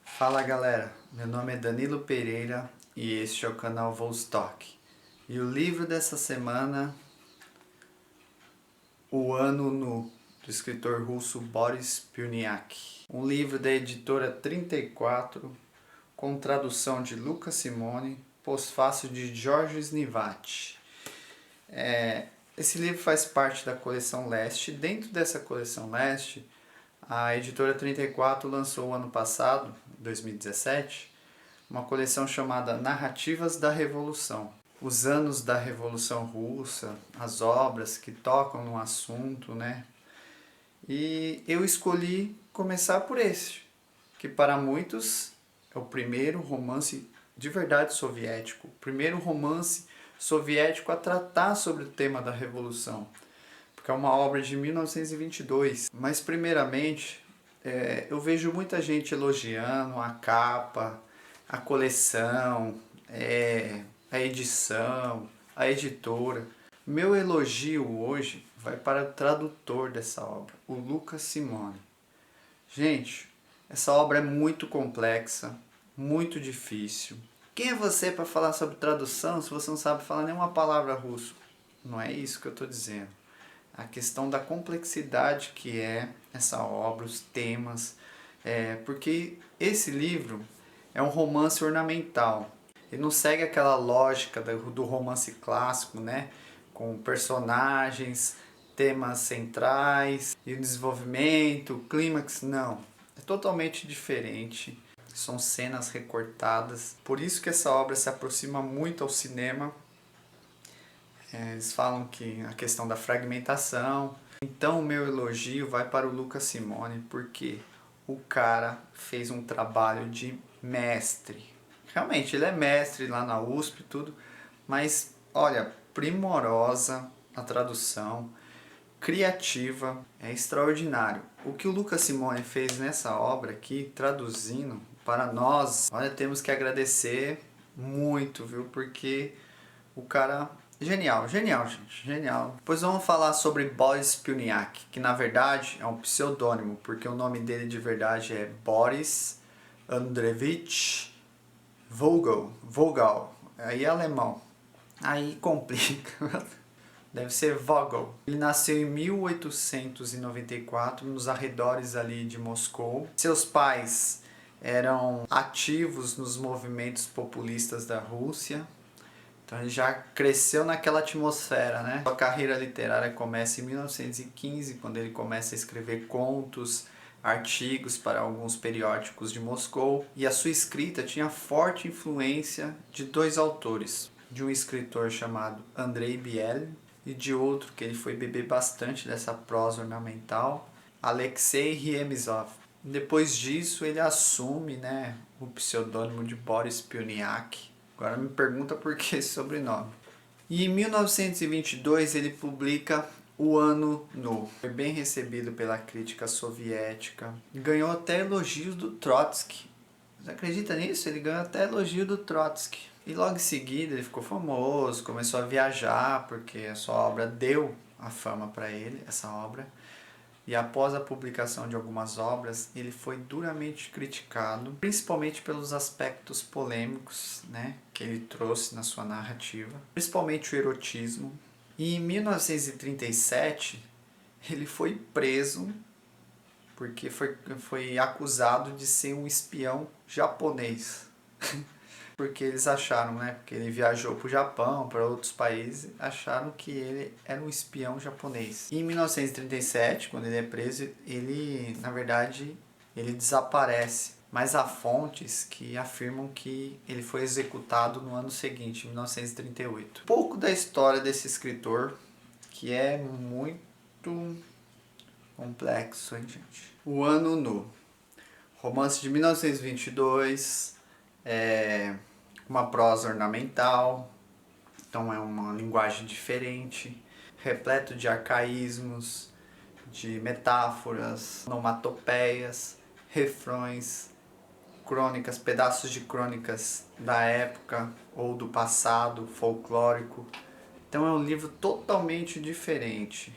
Fala galera, meu nome é Danilo Pereira e este é o canal Vostok. E o livro dessa semana, O Ano Nu, do escritor russo Boris Pyuniak. Um livro da editora 34, com tradução de Luca Simone, pós-fácil de Jorge Snivat. Esse livro faz parte da coleção Leste. Dentro dessa coleção Leste, a editora 34 lançou ano passado, 2017, uma coleção chamada Narrativas da Revolução. Os anos da Revolução Russa, as obras que tocam no assunto, né? E eu escolhi começar por esse, que para muitos é o primeiro romance de verdade soviético, o primeiro romance soviético a tratar sobre o tema da Revolução, porque é uma obra de 1922. Mas primeiramente, eu vejo muita gente elogiando a capa, a coleção, a edição, a editora. Meu elogio hoje vai para o tradutor dessa obra, o Luca Simone. Gente, essa obra é muito complexa, muito difícil. Quem é você para falar sobre tradução se você não sabe falar nenhuma palavra russo? Não é isso que eu estou dizendo. A questão da complexidade que é essa obra, os temas, porque esse livro é um romance ornamental. Ele não segue aquela lógica do romance clássico, né? Com personagens, temas centrais e o desenvolvimento, o clímax, não. É totalmente diferente. São cenas recortadas. Por isso que essa obra se aproxima muito ao cinema. Eles falam que a questão da fragmentação. Então o meu elogio vai para o Luca Simone, porque o cara fez um trabalho de mestre. Realmente, ele é mestre lá na USP e tudo, mas olha, primorosa a tradução, criativa, é extraordinário. O que o Luca Simone fez nessa obra aqui, traduzindo para nós, olha, temos que agradecer muito, viu? Porque o cara... Genial, genial, gente, genial. Depois vamos falar sobre Boris Pyuniak, que na verdade é um pseudônimo, porque o nome dele de verdade é Boris Andreevich Vogel. Aí é alemão. Aí complica. Deve ser Vogel. Ele nasceu em 1894, nos arredores ali de Moscou. Seus pais eram ativos nos movimentos populistas da Rússia. Então ele já cresceu naquela atmosfera, né? A carreira literária começa em 1915, quando ele começa a escrever contos, artigos para alguns periódicos de Moscou. E a sua escrita tinha forte influência de dois autores. De um escritor chamado Andrei Biel e de outro que ele foi beber bastante dessa prosa ornamental, Alexei Remezov. Depois disso ele assume, né, o pseudônimo de Boris Pyuniak. Agora me pergunta por que esse sobrenome. E em 1922 ele publica O Ano Nu. Foi bem recebido pela crítica soviética. Ganhou até elogios do Trotsky. Você acredita nisso? Ele ganhou até elogio do Trotsky. E logo em seguida ele ficou famoso, começou a viajar, porque a sua obra deu a fama para ele, essa obra. E após a publicação de algumas obras, ele foi duramente criticado, principalmente pelos aspectos polêmicos, né, que ele trouxe na sua narrativa, principalmente o erotismo. E em 1937, ele foi preso porque foi acusado de ser um espião japonês. Porque eles acharam, né, porque ele viajou para o Japão, para outros países, acharam que ele era um espião japonês. E em 1937, quando ele é preso, ele, na verdade, ele desaparece. Mas há fontes que afirmam que ele foi executado no ano seguinte, em 1938. Um pouco da história desse escritor, que é muito complexo, hein, gente? O Ano Nu. Romance de 1922, uma prosa ornamental, então é uma linguagem diferente, repleto de arcaísmos, de metáforas, onomatopeias, refrões, crônicas, pedaços de crônicas da época ou do passado, folclórico. Então é um livro totalmente diferente.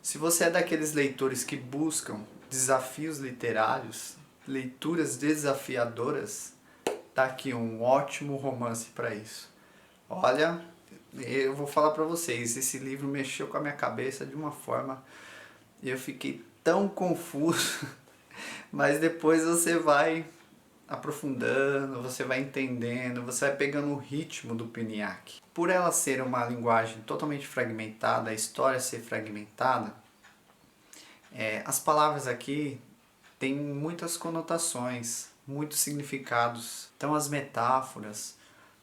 Se você é daqueles leitores que buscam desafios literários, leituras desafiadoras, tá aqui um ótimo romance para isso. Olha, eu vou falar para vocês, esse livro mexeu com a minha cabeça de uma forma e eu fiquei tão confuso, mas depois você vai aprofundando, você vai entendendo, você vai pegando o ritmo do Piniac. Por ela ser uma linguagem totalmente fragmentada, a história ser fragmentada, as palavras aqui têm muitas conotações, muitos significados. Então as metáforas,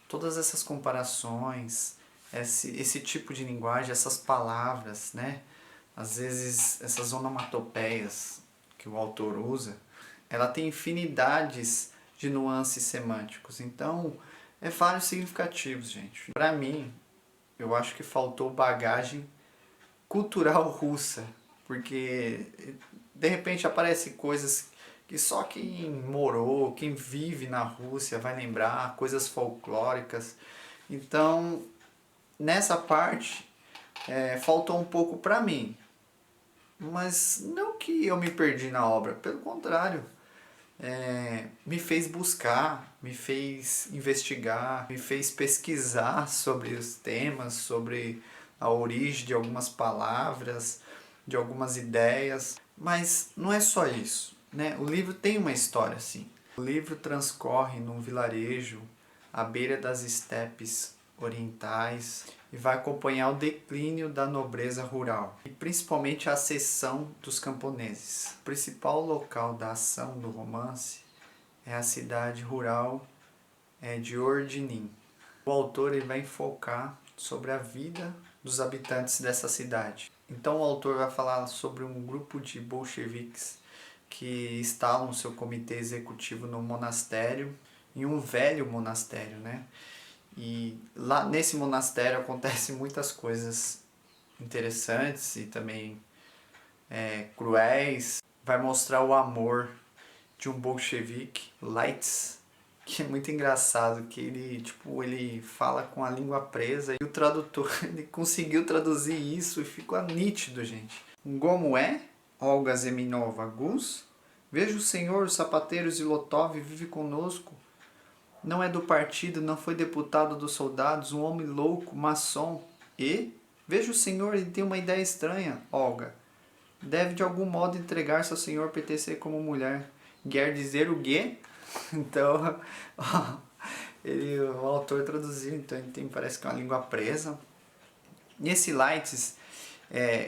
todas essas comparações, esse tipo de linguagem, essas palavras, né? Às vezes essas onomatopeias que o autor usa, ela tem infinidades de nuances semânticos. Então, é vários significativos, gente. Para mim, eu acho que faltou bagagem cultural russa, porque de repente aparecem coisas que só quem morou, quem vive na Rússia vai lembrar, coisas folclóricas. Então, nessa parte, faltou um pouco para mim. Mas não que eu me perdi na obra, pelo contrário. Me fez buscar, me fez investigar, me fez pesquisar sobre os temas, sobre a origem de algumas palavras, de algumas ideias. Mas não é só isso, né? O livro tem uma história, sim. O livro transcorre num vilarejo à beira das estepes orientais e vai acompanhar o declínio da nobreza rural e principalmente a ascensão dos camponeses. O principal local da ação do romance é a cidade rural de Ordinin. O autor ele vai focar sobre a vida dos habitantes dessa cidade. Então o autor vai falar sobre um grupo de bolcheviques que instalam seu comitê executivo no monastério, em um velho monastério, né? E lá nesse monastério acontecem muitas coisas interessantes e também cruéis. Vai mostrar o amor de um bolchevique, Leitz, que é muito engraçado, que ele fala com a língua presa e o tradutor ele conseguiu traduzir isso e ficou nítido, gente. Como é, Olga Zeminova, Gus? Veja o senhor, os sapateiros de Lotov vive conosco. Não é do partido, não foi deputado dos soldados, um homem louco, maçom. E? Veja o senhor, ele tem uma ideia estranha, Olga. Deve de algum modo entregar-se ao senhor PTC como mulher. Quer dizer o quê? Então, o autor traduziu, então ele tem, parece que é uma língua presa. Nesse Lights,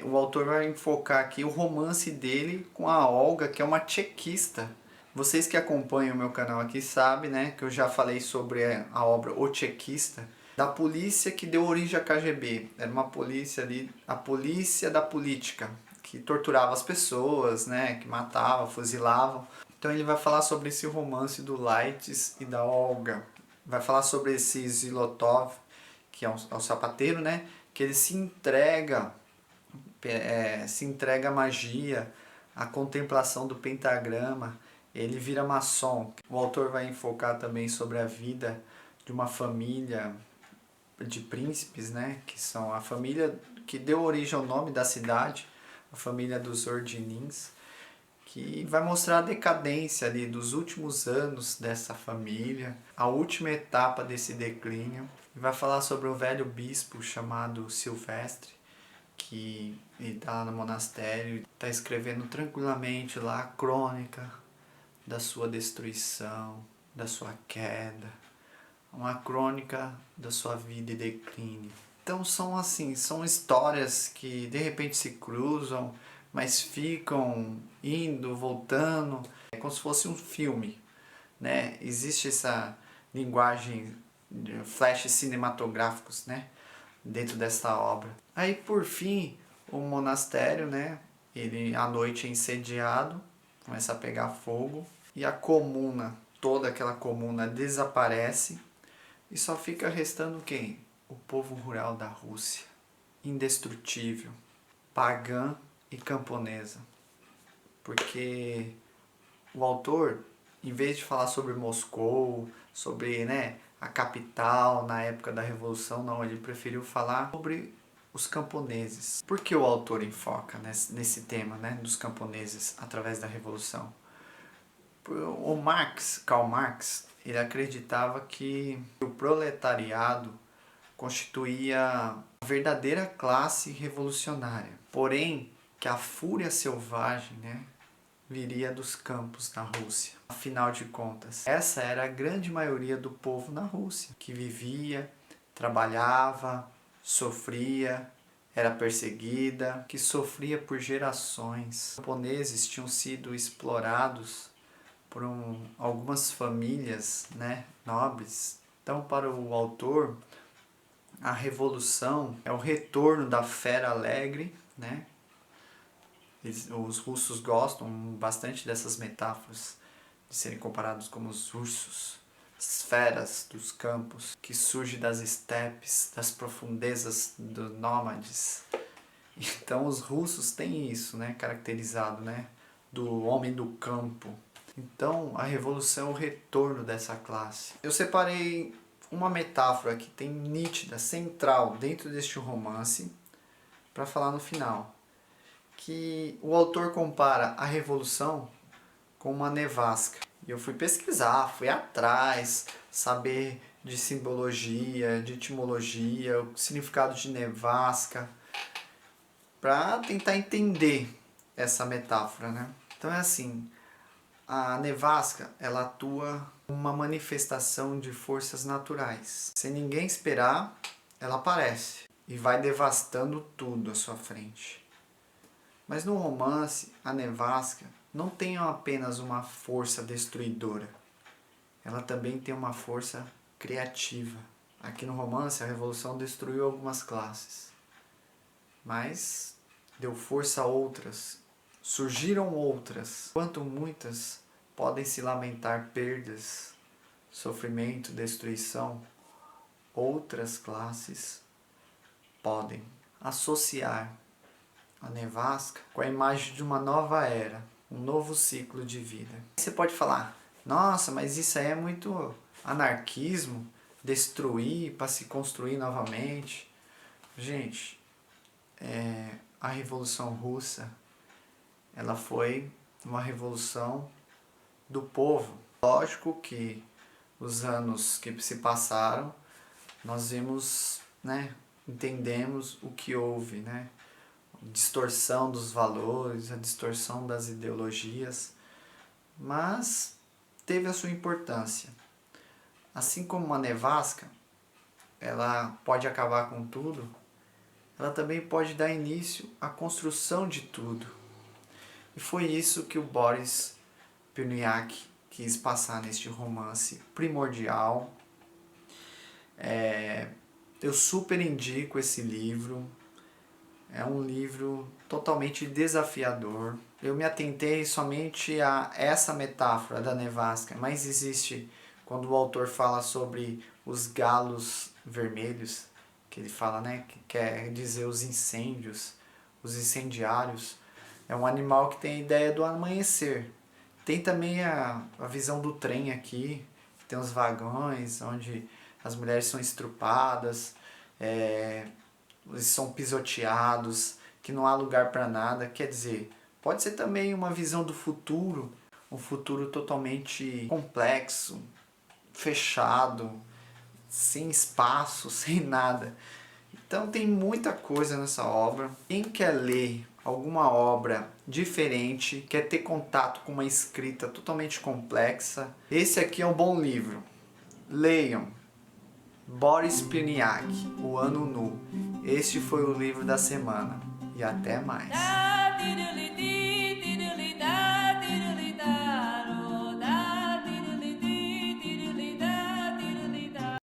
o autor vai enfocar aqui o romance dele com a Olga, que é uma tchequista. Vocês que acompanham o meu canal aqui sabem, né, que eu já falei sobre a obra O Tchequista, da polícia que deu origem à KGB. Era uma polícia ali, a polícia da política, que torturava as pessoas, né, que matava, fuzilava. Então ele vai falar sobre esse romance do Lights e da Olga. Vai falar sobre esse Zilotov, que é um sapateiro, né, que ele se entrega à magia, à contemplação do pentagrama. Ele vira maçom. O autor vai enfocar também sobre a vida de uma família de príncipes, né? Que são a família que deu origem ao nome da cidade, a família dos Ordinins, que vai mostrar a decadência ali dos últimos anos dessa família, a última etapa desse declínio. E vai falar sobre um velho bispo chamado Silvestre, que está lá no monastério, está escrevendo tranquilamente lá a crônica da sua destruição, da sua queda, uma crônica da sua vida e declínio. Então são histórias que de repente se cruzam, mas ficam indo, voltando, é como se fosse um filme, né? Existe essa linguagem de flashes cinematográficos, né, dentro dessa obra. Aí por fim, o monastério, né, ele à noite é incendiado, começa a pegar fogo e a comuna, toda aquela comuna desaparece e só fica restando quem? O povo rural da Rússia, indestrutível, pagã e camponesa. Porque o autor, em vez de falar sobre Moscou, sobre, né, a capital na época da Revolução, não, ele preferiu falar sobre os camponeses. Por que o autor enfoca nesse tema, né, dos camponeses através da Revolução? Karl Marx, ele acreditava que o proletariado constituía a verdadeira classe revolucionária. Porém, que a fúria selvagem, né, viria dos campos na Rússia. Afinal de contas, essa era a grande maioria do povo na Rússia, que vivia, trabalhava, sofria, era perseguida, que sofria por gerações. Os camponeses tinham sido explorados por algumas famílias, né, nobres. Então, para o autor, a revolução é o retorno da fera alegre, né? Os russos gostam bastante dessas metáforas, de serem comparados como os ursos, as feras dos campos, que surgem das estepes, das profundezas dos nômades. Então os russos têm isso, né, caracterizado, né, do homem do campo. Então a revolução é o retorno dessa classe. Eu separei uma metáfora que tem nítida, central dentro deste romance, para falar no final. Que o autor compara a revolução com uma nevasca. E eu fui pesquisar, fui atrás, saber de simbologia, de etimologia, o significado de nevasca, para tentar entender essa metáfora, né? Então é assim, a nevasca, ela atua como uma manifestação de forças naturais. Sem ninguém esperar, ela aparece e vai devastando tudo à sua frente. Mas no romance, a nevasca não tem apenas uma força destruidora. Ela também tem uma força criativa. Aqui no romance, a revolução destruiu algumas classes, mas deu força a outras. Surgiram outras. Enquanto muitas podem se lamentar perdas, sofrimento, destruição, outras classes podem associar a nevasca com a imagem de uma nova era, um novo ciclo de vida. Você pode falar, nossa, mas isso aí é muito anarquismo, destruir para se construir novamente. Gente, a Revolução Russa, ela foi uma revolução do povo. Lógico que os anos que se passaram, nós vimos, né, entendemos o que houve, né? Distorção dos valores, a distorção das ideologias, mas teve a sua importância. Assim como uma nevasca, ela pode acabar com tudo, ela também pode dar início à construção de tudo. E foi isso que o Boris Cyrulnik quis passar neste romance primordial. Eu super indico esse livro. É um livro totalmente desafiador. Eu me atentei somente a essa metáfora da nevasca, mas existe quando o autor fala sobre os galos vermelhos, que ele fala, né, que quer dizer os incêndios, os incendiários. É um animal que tem a ideia do amanhecer. Tem também a visão do trem aqui, tem os vagões onde as mulheres são estrupadas, eles são pisoteados, que não há lugar para nada. Quer dizer, pode ser também uma visão do futuro, um futuro totalmente complexo, fechado, sem espaço, sem nada. Então tem muita coisa nessa obra. Quem quer ler alguma obra diferente, quer ter contato com uma escrita totalmente complexa, esse aqui é um bom livro. Leiam. Boris Cyrulnik, O Ano Nu. Este foi o livro da semana. E até mais.